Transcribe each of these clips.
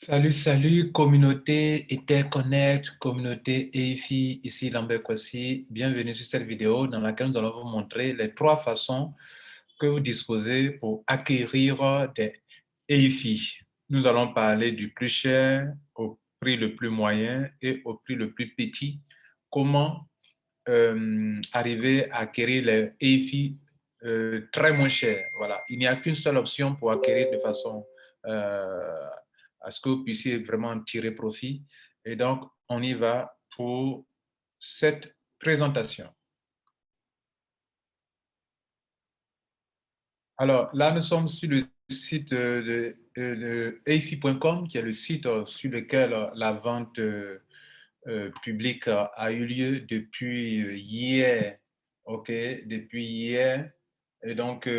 Salut, salut, communauté Etherconnect, communauté EIFI, ici Lambert Kwasi. Bienvenue sur cette vidéo dans laquelle nous allons vous montrer les trois façons que vous disposez pour acquérir des EIFI. Nous allons parler du plus cher au prix le plus moyen et au prix le plus petit. Comment arriver à acquérir les EIFI très moins chers. Voilà. Il n'y a qu'une seule option pour acquérir de façon à ce que vous puissiez vraiment tirer profit. Et donc, on y va pour cette présentation. Alors, là, nous sommes sur le site de eifi.com, qui est le site sur lequel la vente publique a eu lieu depuis hier. OK, depuis hier. Et donc,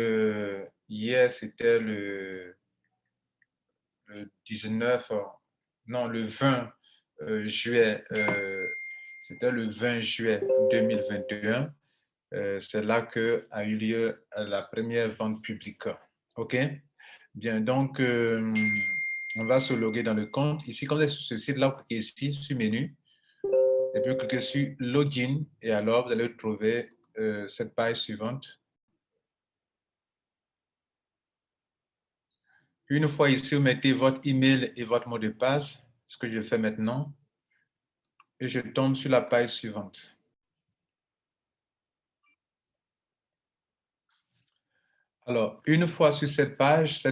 hier, c'était le 19, non, le 20 juillet, c'était le 20 juillet 2021. C'est là qu'a eu lieu la première vente publique. OK? Bien, donc, on va se loguer dans le compte. Ici, comme c'est sur ce site-là, vous cliquez ici, sur menu, et puis vous cliquez sur Login, et alors vous allez trouver cette page suivante. Une fois ici, vous mettez votre email et votre mot de passe, ce que je fais maintenant, et je tombe sur la page suivante. Alors, une fois sur cette page,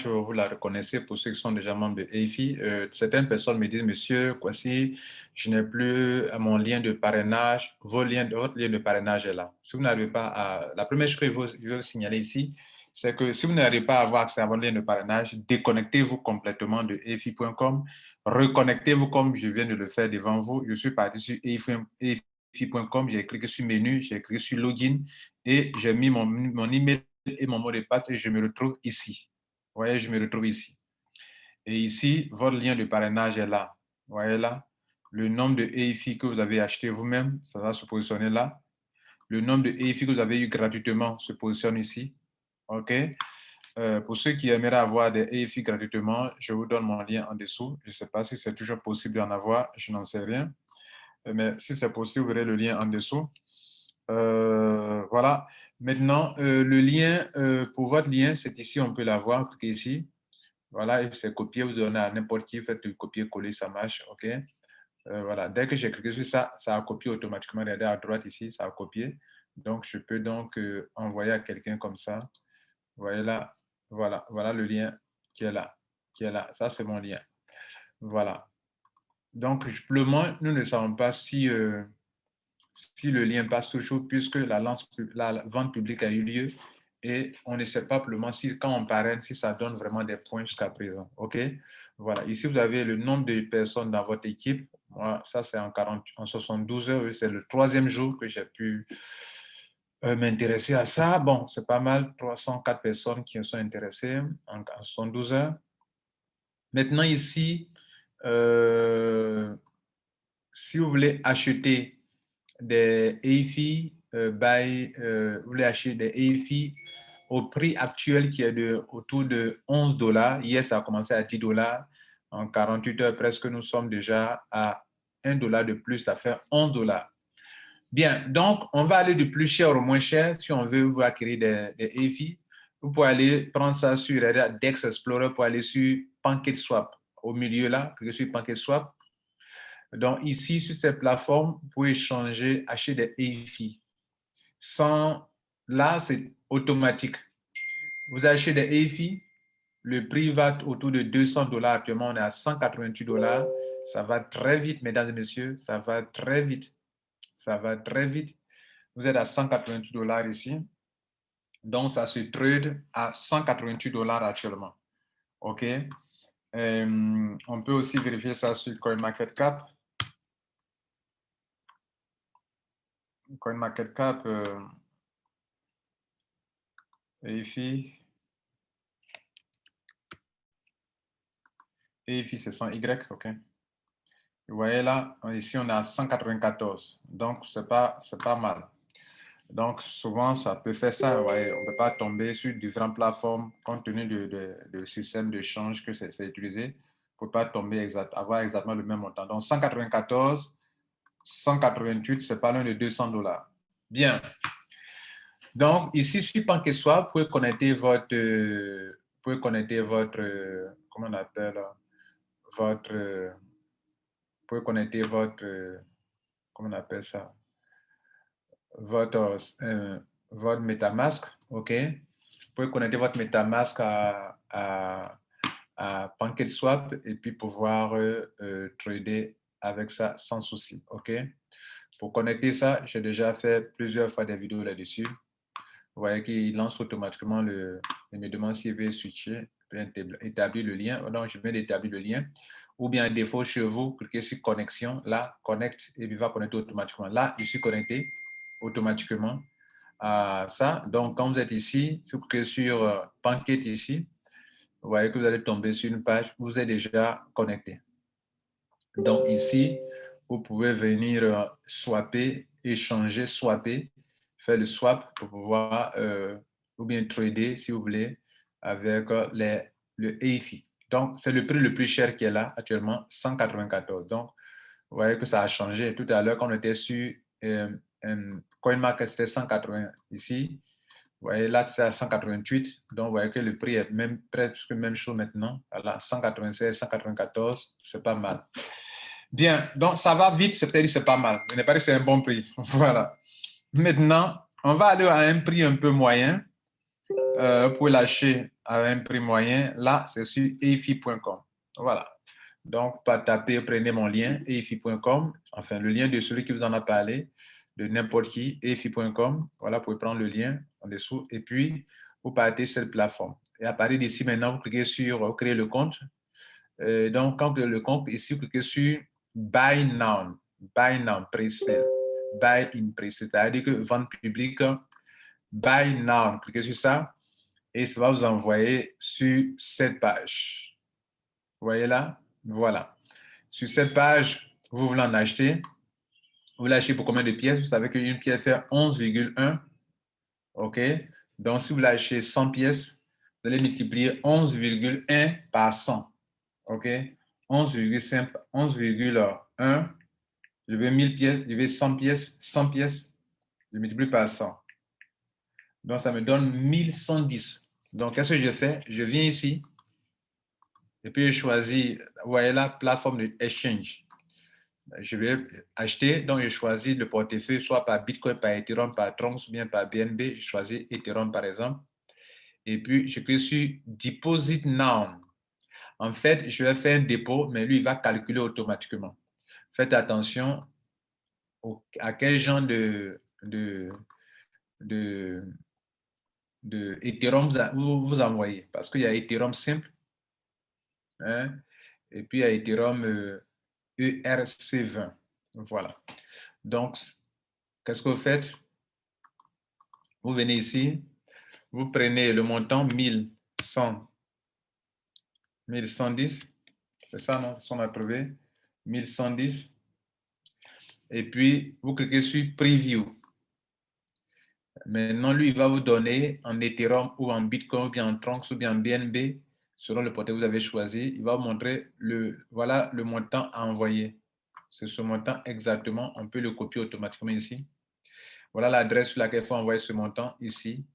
vous la reconnaissez pour ceux qui sont déjà membres de EIFI. Certaines personnes me disent, monsieur Kwasi, je n'ai plus mon lien de parrainage. Votre lien de parrainage est là. Si vous n'arrivez pas à... La première chose que je veux vous signaler ici, c'est que si vous n'arrivez pas à avoir accès à votre lien de parrainage, déconnectez-vous complètement de EIFI.com. Reconnectez-vous comme je viens de le faire devant vous. Je suis parti sur EIFI.com, j'ai cliqué sur menu, j'ai cliqué sur login et j'ai mis mon email et mon mot de passe et je me retrouve ici. Vous voyez, je me retrouve ici. Et ici, votre lien de parrainage est là. Vous voyez là, le nombre de EIFI que vous avez acheté vous-même, ça va se positionner là. Le nombre de EIFI que vous avez eu gratuitement se positionne ici. OK? Pour ceux qui aimeraient avoir des EIFI gratuitement, je vous donne mon lien en dessous. Je ne sais pas si c'est toujours possible d'en avoir, je n'en sais rien. Mais si c'est possible, vous verrez le lien en dessous. Voilà. Maintenant, le lien, pour votre lien, c'est ici, on peut l'avoir, cliquez ici. Voilà, et c'est copié, vous donnez à n'importe qui, faites le copier-coller, ça marche, OK? Voilà, dès que j'ai cliqué sur ça, ça a copié automatiquement. Regardez à droite ici, ça a copié. Donc, je peux donc envoyer à quelqu'un comme ça. Vous voyez là, voilà le lien qui est là, Ça, c'est mon lien. Voilà. Donc, pour le moment, nous ne savons pas si le lien passe toujours puisque la vente publique a eu lieu et on ne sait pas pour le moment si quand on parraine, si ça donne vraiment des points jusqu'à présent. OK? Voilà. Ici, vous avez le nombre de personnes dans votre équipe. Moi, ça, c'est en 72 heures. C'est le troisième jour que j'ai pu m'intéresser à ça. Bon, c'est pas mal. 304 personnes qui sont intéressées en 72 heures. Maintenant, ici, si vous voulez acheter des EIFI, vous voulez acheter des EIFI au prix actuel qui est autour de 11 $. Hier, ça a commencé à 10 $. En 48 heures, presque, nous sommes déjà à 1 $ de plus, ça fait 11 $. Bien, donc, on va aller du plus cher au moins cher si on veut vous acquérir des EIFI. Vous pouvez aller prendre ça sur Dex Explorer pour aller sur PancakeSwap. Au milieu là, cliquez sur PancakeSwap. Donc, ici, sur cette plateforme, vous pouvez changer, acheter des EIFI. Là, c'est automatique. Vous achetez des EIFI, le prix va autour de 200 $. Actuellement, on est à 188 $. Ça va très vite, mesdames et messieurs. Ça va très vite. Ça va très vite. Vous êtes à 188 $ ici. Donc, ça se trade à 188 $ actuellement. OK? On peut aussi vérifier ça sur CoinMarketCap. CoinMarketCap, EIFI. EIFI, c'est sans Y, OK? Vous voyez là, ici, on est à 194. Donc, c'est pas mal. Donc, souvent, ça peut faire ça. Ouais, on ne peut pas tomber sur différentes plateformes compte tenu du système d'échange que c'est utilisé. pour ne pas tomber avoir exactement le même montant. Donc, 194, 188, c'est pas loin de $200. Bien. Donc, ici, sur PancakeSwap, vous pouvez connecter comment on appelle, votre, vous pouvez connecter comment on appelle ça, votre MetaMask, OK? Vous pouvez connecter votre MetaMask à PancakeSwap et puis pouvoir trader avec ça sans souci, OK? Pour connecter ça, j'ai déjà fait plusieurs fois des vidéos là-dessus. Vous voyez qu'il lance automatiquement il me demande s'il veut switcher, établir le lien. Donc, je viens d'établir le lien. Ou bien, à défaut, chez vous, cliquez sur connexion. Là, connecte et il va connecter automatiquement. Là, je suis connecté automatiquement à ça. Donc, quand vous êtes ici, si vous cliquez sur Pancake ici, vous voyez que vous allez tomber sur une page où vous êtes déjà connecté. Donc, ici, vous pouvez venir swapper, échanger, swapper, faire le swap pour pouvoir, ou bien trader, si vous voulez, avec le EIFI. Donc, c'est le prix le plus cher qui est là actuellement, 194. Donc, vous voyez que ça a changé. Tout à l'heure, quand on était sur CoinMarket, c'était 180 ici. Vous voyez, là, c'est à 188. Donc, vous voyez que le prix est même presque même chose maintenant. Voilà, 196, 194, c'est pas mal. Bien, donc ça va vite, c'est-à-dire que c'est pas mal. Il n'est pas que c'est un bon prix. Voilà. Maintenant, on va aller à un prix un peu moyen. Pour lâcher à un prix moyen, là, c'est sur eifi.com. Voilà. Donc, pas taper, prenez mon lien, eifi.com, enfin, le lien de celui qui vous en a parlé, de n'importe qui, eifi.com. Voilà, vous pouvez prendre le lien en dessous et puis vous partez sur la plateforme. Et à partir d'ici, maintenant, vous cliquez sur créer le compte. Donc, quand vous avez le compte, ici, vous cliquez sur Buy Now, Pre-Sale, Buy in Pre-Sale, c'est-à-dire que vente publique, Buy Now, cliquez sur ça et ça va vous envoyer sur cette page. Vous voyez là? Voilà. Sur cette page, vous voulez en acheter. Vous l'achetez pour combien de pièces? Vous savez qu'une pièce fait 11,1. OK? Donc, si vous l'achetez 100 pièces, vous allez multiplier 11,1 par 100. OK? 11,5, 11,1. Je veux 1000 pièces, je veux 100 pièces, 100 pièces, je multiplie par 100. Donc, ça me donne 1110. Donc, qu'est-ce que je fais? Je viens ici et puis je choisis, vous voyez là, plateforme de exchange. Je vais acheter, donc je choisis le portefeuille, soit par Bitcoin, par Ethereum, par Tron, ou bien par BNB. Je choisis Ethereum, par exemple. Et puis, je clique sur Deposit Now. En fait, je vais faire un dépôt, mais lui, il va calculer automatiquement. Faites attention à quel genre de Ethereum vous envoyez. Parce qu'il y a Ethereum simple, hein, et puis il y a Ethereum ERC20. Voilà. Donc, qu'est-ce que vous faites? Vous venez ici, vous prenez le montant 1110, c'est ça, non? C'est ce qu'on a trouvé, 1110. Et puis, vous cliquez sur Preview. Maintenant, lui, il va vous donner en Ethereum ou en Bitcoin ou bien en Trunks ou bien en BNB, selon le portefeuille que vous avez choisi. Il va vous montrer voilà le montant à envoyer. C'est ce montant exactement. On peut le copier automatiquement ici. Voilà l'adresse sur laquelle il faut envoyer ce montant ici.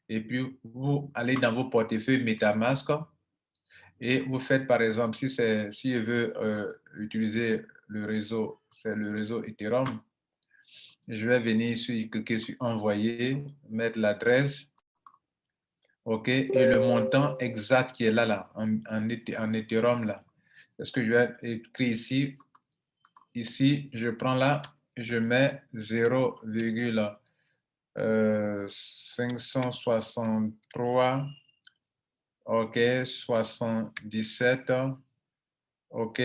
Et puis, vous allez dans vos portefeuilles MetaMask et vous faites, par exemple, si je veux utiliser le réseau, c'est le réseau Ethereum, je vais venir ici, cliquer sur Envoyer, mettre l'adresse, OK, et le montant exact qui est là, en Ethereum, là. C'est ce que je vais écrire ici. Ici, je prends là, je mets 0,563, OK, 77, OK,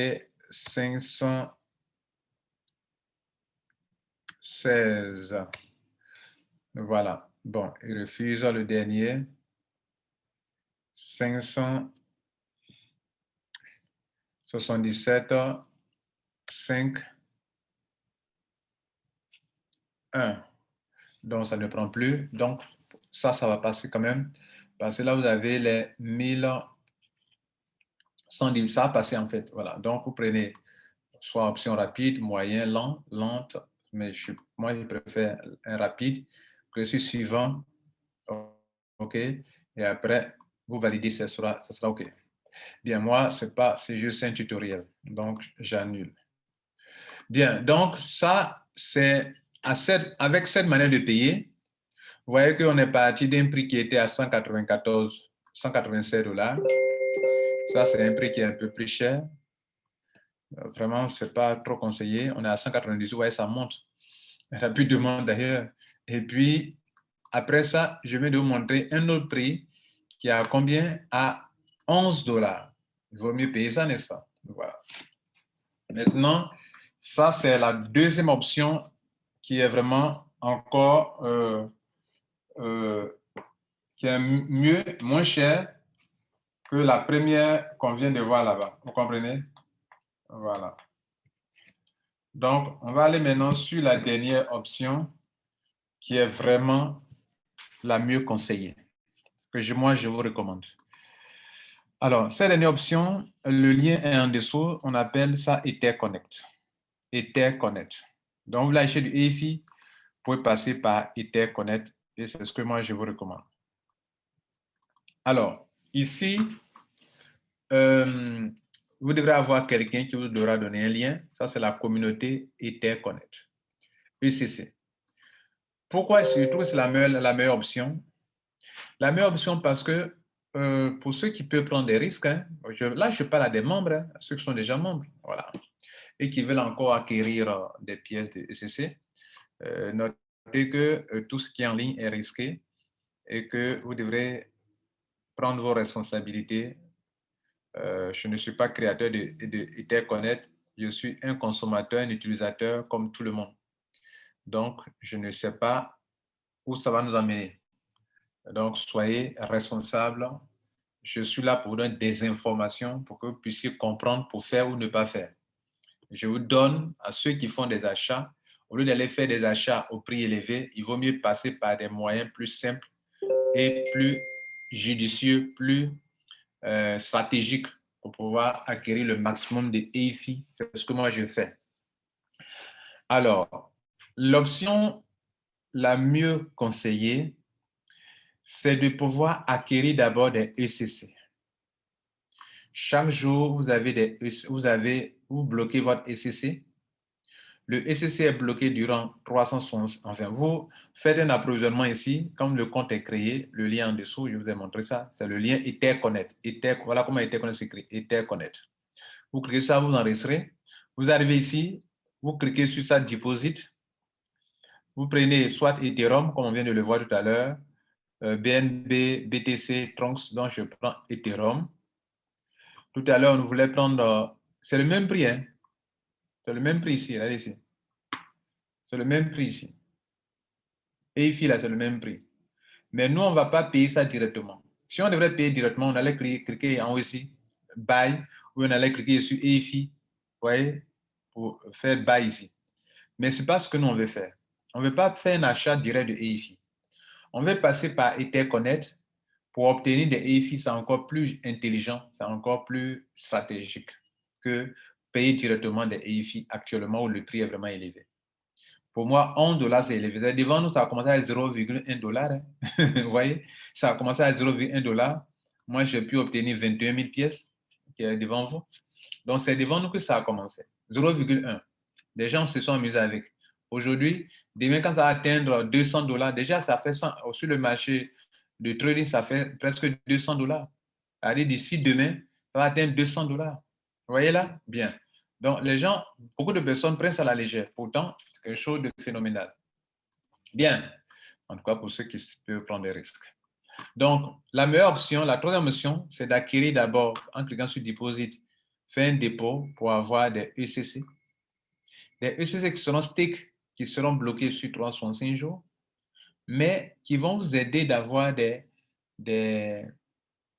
516. Voilà. Bon, il refuse le dernier. 577, 5, 1. Donc, ça ne prend plus. Donc, ça va passer quand même. Parce que là, vous avez les ça a passé en fait. Voilà. Donc, vous prenez soit option rapide, moyen, lent, lente, mais moi, je préfère un rapide. Précis suivant, OK. Et après, vous validez, ça sera OK. Bien, moi, c'est juste un tutoriel. Donc, j'annule. Bien, donc ça, c'est avec cette manière de payer, vous voyez qu'on est parti d'un prix qui était à 187 $. Ça, c'est un prix qui est un peu plus cher. Vraiment, ce n'est pas trop conseillé. On est à 190, vous voyez, ça monte rapidement d'ailleurs. Et puis, après ça, je vais vous montrer un autre prix qui est à combien? À 11 $. Il vaut mieux payer ça, n'est-ce pas? Voilà. Maintenant, ça, c'est la deuxième option qui est vraiment encore qui est moins cher que la première qu'on vient de voir là-bas. Vous comprenez? Voilà. Donc, on va aller maintenant sur la dernière option qui est vraiment la mieux conseillée, que moi, je vous recommande. Alors, cette dernière option, le lien est en dessous, on appelle ça EtherConnect. EtherConnect. Donc, vous l'achetez du EFI, vous pouvez passer par EtherConnect et c'est ce que moi, je vous recommande. Alors, ici, vous devrez avoir quelqu'un qui vous devra donner un lien. Ça, c'est la communauté EtherConnect, ECC. Pourquoi je trouve que c'est la meilleure option? La meilleure option parce que pour ceux qui peuvent prendre des risques, hein, là, je parle à des membres, hein, ceux qui sont déjà membres, voilà, et qui veulent encore acquérir des pièces de ECC. Notez que tout ce qui est en ligne est risqué et que vous devrez prendre vos responsabilités. Je ne suis pas créateur de EtherConnect, je suis un consommateur, un utilisateur comme tout le monde. Donc, je ne sais pas où ça va nous amener. Donc, soyez responsables. Je suis là pour vous donner des informations pour que vous puissiez comprendre pour faire ou ne pas faire. Je vous donne à ceux qui font des achats, au lieu d'aller faire des achats au prix élevé, il vaut mieux passer par des moyens plus simples et plus judicieux, plus stratégiques pour pouvoir acquérir le maximum de EFI. C'est ce que moi je fais. Alors, l'option la mieux conseillée, c'est de pouvoir acquérir d'abord des ECC. Chaque jour, vous bloquez votre ECC. Le ECC est bloqué durant 360. Enfin, vous faites un approvisionnement ici. Comme le compte est créé, le lien en dessous, je vous ai montré ça. C'est le lien EtherConnect. Voilà comment EtherConnect s'écrit. EtherConnect. Vous cliquez sur ça, vous enregistrez. Vous arrivez ici, vous cliquez sur ça, Deposit. Vous prenez soit Ethereum, comme on vient de le voir tout à l'heure, BNB, BTC, Trunks, donc je prends Ethereum. Tout à l'heure, on voulait prendre, c'est le même prix, hein? C'est le même prix ici, regardez ici. C'est le même prix ici. Et ici, là, c'est le même prix. Mais nous, on ne va pas payer ça directement. Si on devrait payer directement, on allait cliquer en haut ici, Buy, ou on allait cliquer sur EFI, vous voyez, pour faire Buy ici. Mais ce n'est pas ce que nous, on veut faire. On ne veut pas faire un achat direct de EFI. On veut passer par EtherConnect pour obtenir des EFI. C'est encore plus intelligent, c'est encore plus stratégique que payer directement des EFI actuellement où le prix est vraiment élevé. Pour moi, 1 $, c'est élevé. Devant nous, ça a commencé à 0,1 $. Hein. Vous voyez, ça a commencé à 0,1 $. Moi, j'ai pu obtenir 21 000 pièces qui est devant vous. Donc, c'est devant nous que ça a commencé. 0,1. Les gens se sont amusés avec. Aujourd'hui, demain, quand ça va atteindre 200 $, déjà, ça fait 100, sur le marché de trading, ça fait presque 200 $. Allez, d'ici demain, ça va atteindre 200 $. Vous voyez là? Bien. Donc, les gens, beaucoup de personnes prennent ça à la légère. Pourtant, c'est quelque chose de phénoménal. Bien. En tout cas, pour ceux qui peuvent prendre des risques. Donc, la meilleure option, la troisième option, c'est d'acquérir d'abord, en cliquant sur Deposit, faire un dépôt pour avoir des ECC. Des ECC qui seront stake, qui seront bloqués sur 365 jours, mais qui vont vous aider d'avoir des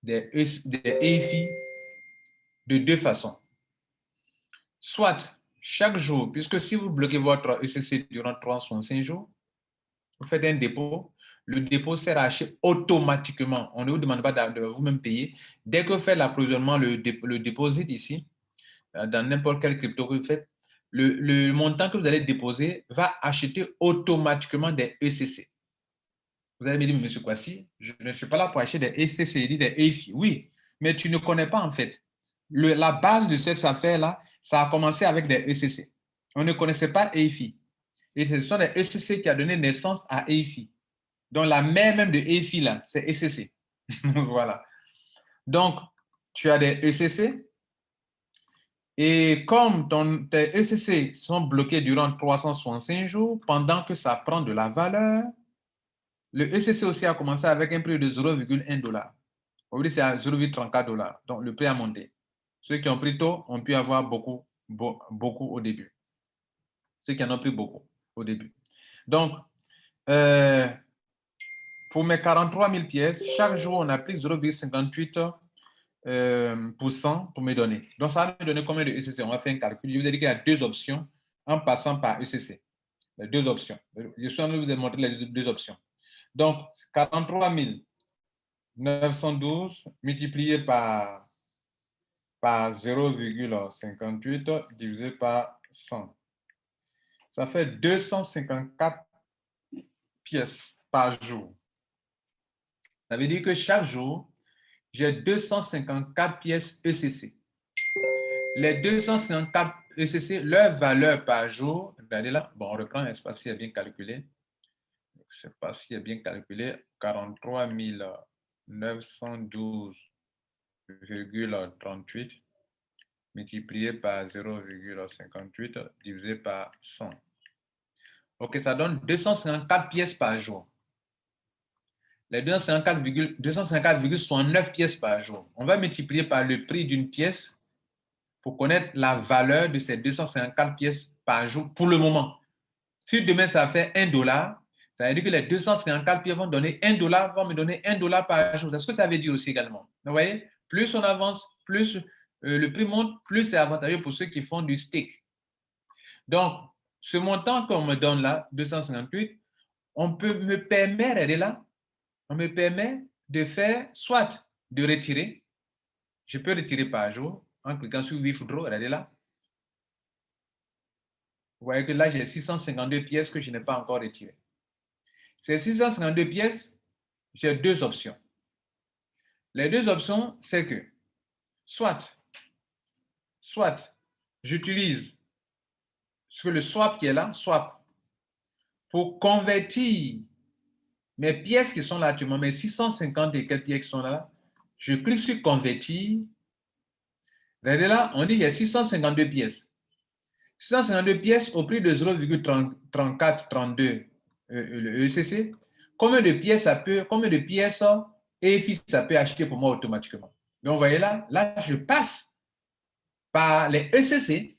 EFI de deux façons. Soit chaque jour, puisque si vous bloquez votre ECC durant 365 jours, vous faites un dépôt, le dépôt sert à acheter automatiquement. On ne vous demande pas de vous-même payer. Dès que vous faites l'approvisionnement, le dépôt ici, dans n'importe quel crypto que vous faites, le montant que vous allez déposer va acheter automatiquement des ECC. Vous allez me dire, monsieur Kwasi, je ne suis pas là pour acheter des ECC, des EFI. Oui, mais tu ne connais pas en fait. La base de cette affaire-là, ça a commencé avec des ECC. On ne connaissait pas EFI. Et ce sont des ECC qui a donné naissance à EFI. Donc, la mère même de EFI, là, c'est ECC. Voilà. Donc, tu as des ECC. Et comme tes ECC sont bloqués durant 365 jours, pendant que ça prend de la valeur, le ECC aussi a commencé avec un prix de 0,1 $. Aujourd'hui, c'est à 0,34 $. Donc, le prix a monté. Ceux qui ont pris tôt ont pu avoir beaucoup au début. Ceux qui en ont pris beaucoup au début. Donc, pour mes 43 000 pièces, chaque jour, on applique 0,58% pour me donner. Donc, ça va me donner combien de ECC? On va faire un calcul. Je vous ai dit qu'il y a deux options en passant par ECC. Les deux options. Je suis en train de vous démontrer les deux options. Donc, 43 912 multiplié par 0,58 divisé par 100. Ça fait 254 pièces par jour. Ça veut dire que chaque jour, j'ai 254 pièces ECC. Les 254 ECC, leur valeur par jour, regardez là, bon, on reprend, je ne sais pas si est bien calculé. Je ne sais pas si est bien calculé. 43 912,38 multiplié par 0,58 divisé par 100. OK, ça donne 254 pièces par jour. Les 254,69 pièces par jour. On va multiplier par le prix d'une pièce pour connaître la valeur de ces 254 pièces par jour pour le moment. Si demain ça fait $1, ça veut dire que les 254 pièces vont donner $1, vont me donner $1 par jour. C'est ce que ça veut dire aussi également. Vous voyez, plus on avance, plus le prix monte, plus c'est avantageux pour ceux qui font du stake. Donc, ce montant qu'on me donne là, 258, on peut me permettre, regardez là, on me permet de faire soit de retirer, je peux retirer par jour en cliquant sur Withdraw, regardez là. Vous voyez que là, j'ai 652 pièces que je n'ai pas encore retirées. Ces 652 pièces, j'ai deux options. Les deux options, c'est que soit j'utilise le swap qui est là, swap, pour convertir mes pièces qui sont là actuellement, mes 650 et quelques pièces qui sont là, je clique sur convertir. Regardez là, on dit qu'il y a 652 pièces. 652 pièces au prix de 0,3432 le ECC. Combien de pièces EFI ça peut acheter pour moi automatiquement? Donc, vous voyez là, je passe par les ECC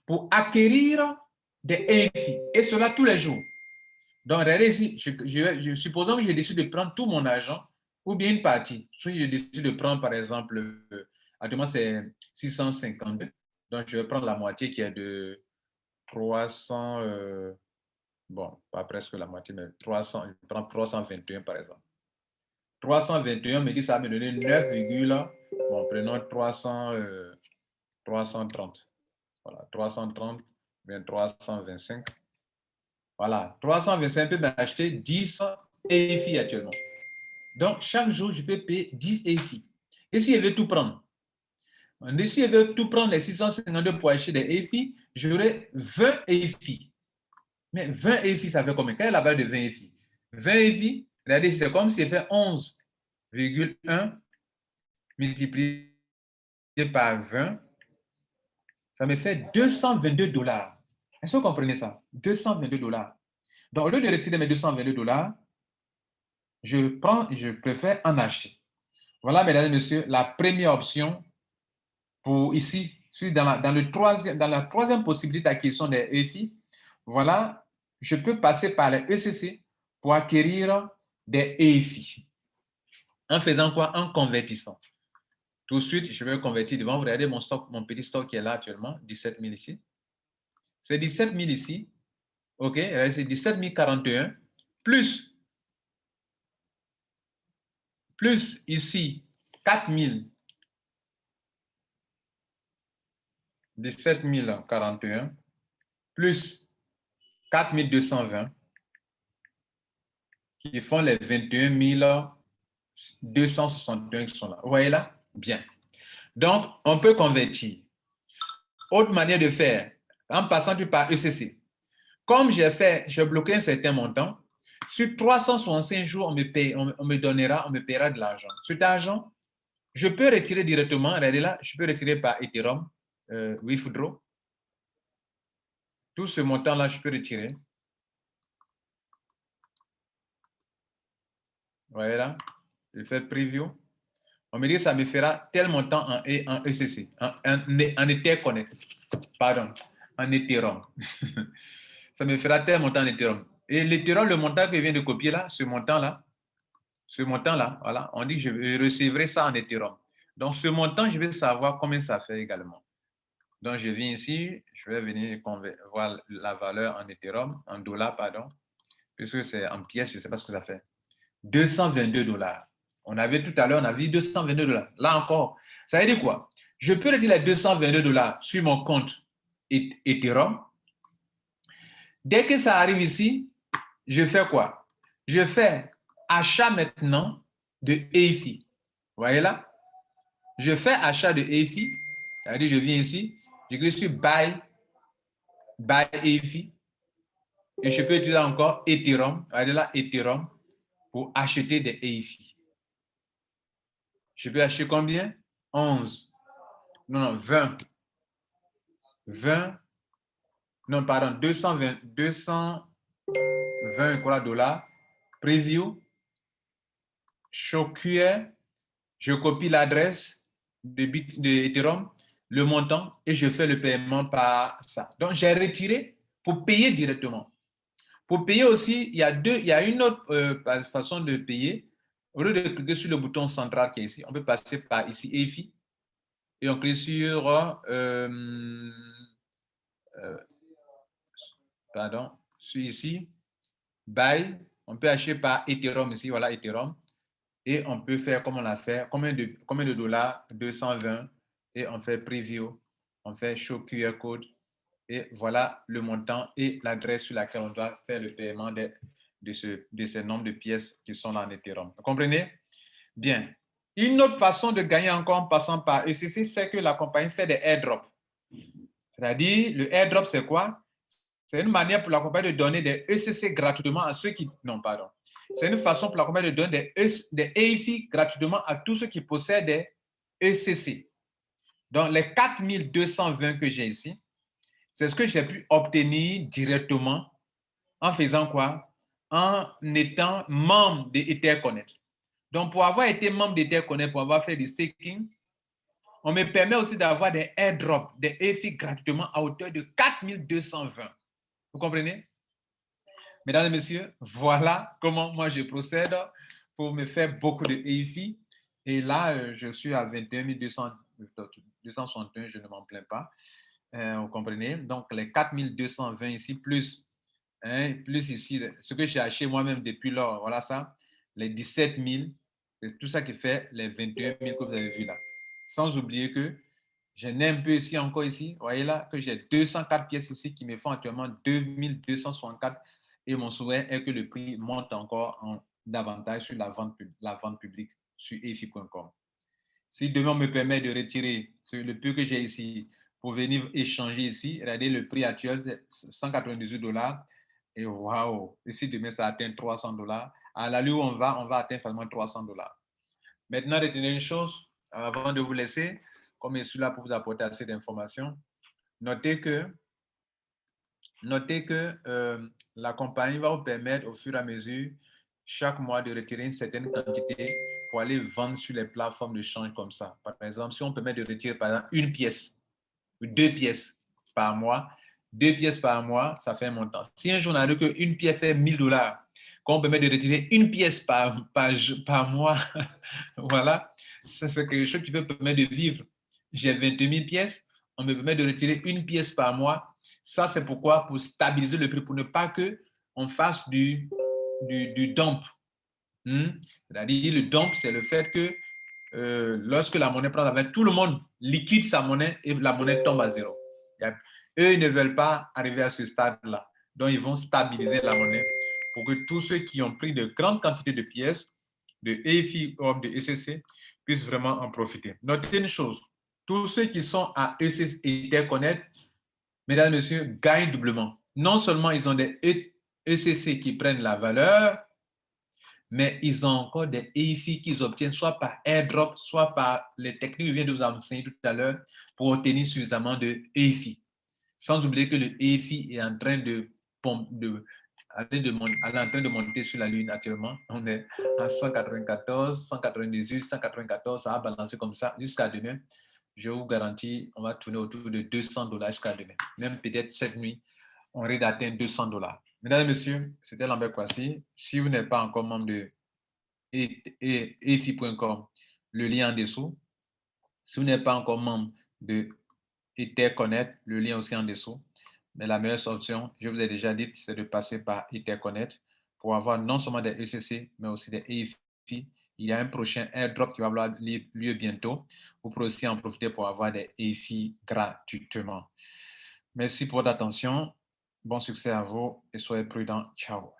pour acquérir des EFI. Et cela tous les jours. Donc, regardez ici, supposons que je décide de prendre tout mon argent ou bien une partie. Si je décide de prendre, par exemple, actuellement, c'est 652. Donc, je vais prendre la moitié qui est de 300, bon, pas presque la moitié, mais 300, je prends 321 par exemple. 321 me dit ça va me donner 9, bon, prenons 330. Voilà, 330, bien 325. Voilà, 325 peut m'acheter 10 EFI actuellement. Donc, chaque jour, je peux payer 10 EFI. Et si je veux tout prendre, si je veux tout prendre les 652 pour acheter des EFI, j'aurai 20 EFI. Mais 20 EFI, ça fait combien? Quelle est la valeur de 20 EFI? 20 EFI, regardez, c'est comme si je fais 11,1 multiplié par 20. Ça me fait 222 $. Est-ce que vous comprenez ça? 222 $. Donc, au lieu de retirer mes 222 $, je préfère en acheter. Voilà, mesdames et messieurs, la première option pour ici, dans la troisième possibilité d'acquisition des EFI. Voilà, je peux passer par les ECC pour acquérir des EFI. En faisant quoi? En convertissant. Tout de suite, je vais convertir devant. Vous regardez mon stock, mon petit stock qui est là actuellement, 17 000 ici. C'est 17 000 ici. OK, c'est 17 041 plus plus ici 4000, 17 041, plus 4220, qui font les 21 261 qui sont là. Vous voyez là? Bien. Donc, on peut convertir. Autre manière de faire, en passant par ECC. Comme j'ai bloqué un certain montant, sur 365 jours, on me paiera de l'argent. Cet argent, je peux retirer directement, regardez là, je peux retirer par Ethereum, Withdraw. Tout ce montant-là, je peux retirer. Vous voyez là, je fais preview. On me dit que ça me fera tel montant en ECC, en Etherconnect, pardon, en Ethereum. Ça me fera tel montant en Ethereum. Et l'Ethereum, le montant que je viens de copier là, ce montant-là, voilà, on dit que je recevrai ça en Ethereum. Donc, ce montant, je vais savoir combien ça fait également. Donc, je viens ici, je vais venir voir la valeur en Ethereum, en dollars, pardon, puisque c'est en pièces, je ne sais pas ce que ça fait. 222 $. On avait tout à l'heure, on a vu 222 $. Là encore, ça veut dire quoi? Je peux retirer les 222 $ sur mon compte Ethereum. Dès que ça arrive ici, je fais quoi? Je fais achat maintenant de EFI. Vous voyez là? Je fais achat de EFI. C'est-à-dire, je viens ici, je clique sur Buy EFI. Et je peux utiliser encore Ethereum. Regardez là, Ethereum, pour acheter des EFI. Je peux acheter combien? 11. Non, 20. 20. Non, pardon, 220 $. Preview. Show QR. Je copie l'adresse de Ethereum, le montant, et je fais le paiement par ça. Donc, j'ai retiré pour payer directement. Pour payer aussi, il y a une autre façon de payer. Au lieu de cliquer sur le bouton central qui est ici, on peut passer par ici, EFI, et on clique sur, sur ici, Buy. On peut acheter par Ethereum ici, voilà, Ethereum. Et on peut faire comme on l'a fait, combien de dollars? 220. Et on fait preview, on fait show QR code. Et voilà le montant et l'adresse sur laquelle on doit faire le paiement de ces nombres de pièces qui sont dans Ethereum. Vous comprenez? Bien. Une autre façon de gagner encore en passant par ECC, c'est que la compagnie fait des airdrops. C'est-à-dire, le airdrop, c'est quoi? C'est une manière pour la compagnie de donner des ECC gratuitement à ceux qui... Non, pardon. C'est une façon pour la compagnie de donner des EFI gratuitement à tous ceux qui possèdent des ECC. Donc, les 4220 que j'ai ici, c'est ce que j'ai pu obtenir directement en faisant quoi? En étant membre d'Etherconnect. Donc, pour avoir été membre d'Etherconnect, pour avoir fait du staking, on me permet aussi d'avoir des airdrops, des EFI gratuitement à hauteur de 4220. Vous comprenez? Mesdames et messieurs, voilà comment moi je procède pour me faire beaucoup de EFI. Et là, je suis à 21 261, je ne m'en plains pas. Vous comprenez? Donc, les 4220 ici, plus ici, ce que j'ai acheté moi-même depuis lors, voilà ça, les 17 000, c'est tout ça qui fait les 21 000 que vous avez vu là. Sans oublier que j'en ai un peu ici, encore ici, vous voyez là, que j'ai 204 pièces ici qui me font actuellement 2264 et mon souhait est que le prix monte encore davantage sur la vente publique sur EFI.com. Si demain on me permet de retirer le peu que j'ai ici pour venir échanger ici, regardez le prix actuel, c'est 198 $. Et waouh, ici demain ça atteint 300 $. À l'allure où on va atteindre facilement 300 $. Maintenant, retenez une chose avant de vous laisser, comme je suis là pour vous apporter assez d'informations. Notez que la compagnie va vous permettre au fur et à mesure chaque mois de retirer une certaine quantité pour aller vendre sur les plateformes de change comme ça. Par exemple, si on permet de retirer par exemple une pièce ou 2 pièces par mois, 2 pièces par mois, ça fait un montant. Si un jour on a dit qu'une pièce fait 1000 $, qu'on permet de retirer une pièce par mois, voilà, c'est quelque chose qui peut permettre de vivre. J'ai 22 000 pièces, on me permet de retirer une pièce par mois. Ça, c'est pourquoi? Pour stabiliser le prix, pour ne pas qu'on fasse du dump. C'est-à-dire, le dump, c'est le fait que lorsque la monnaie prend la valeur, tout le monde liquide sa monnaie et la monnaie tombe à zéro. Eux, ils ne veulent pas arriver à ce stade-là. Donc, ils vont stabiliser la monnaie pour que tous ceux qui ont pris de grandes quantités de pièces, de EFI ou de ECC, puissent vraiment en profiter. Notez une chose, tous ceux qui sont à ECC et Etherconnect, mesdames et messieurs, gagnent doublement. Non seulement ils ont des ECC qui prennent la valeur, mais ils ont encore des EIFI qu'ils obtiennent soit par airdrop, soit par les techniques que je viens de vous enseigner tout à l'heure pour obtenir suffisamment de EIFI. Sans oublier que le EIFI est en train de monter sur la Lune actuellement. On est à 194, 198, 194, ça va balancer comme ça jusqu'à demain. Je vous garantis, on va tourner autour de $200 jusqu'à demain. Même peut-être cette nuit, on risque d'atteindre $200. Mesdames et messieurs, c'était Lambert Kwasi. Si vous n'êtes pas encore membre de EFI.com, le lien en dessous. Si vous n'êtes pas encore membre de Etherconnect, le lien aussi en dessous. Mais la meilleure option, je vous ai déjà dit, c'est de passer par Etherconnect pour avoir non seulement des ECC, mais aussi des EFI. Il y a un prochain airdrop qui va avoir lieu bientôt. Vous pourrez aussi en profiter pour avoir des EFI gratuitement. Merci pour votre attention. Bon succès à vous et soyez prudents. Ciao.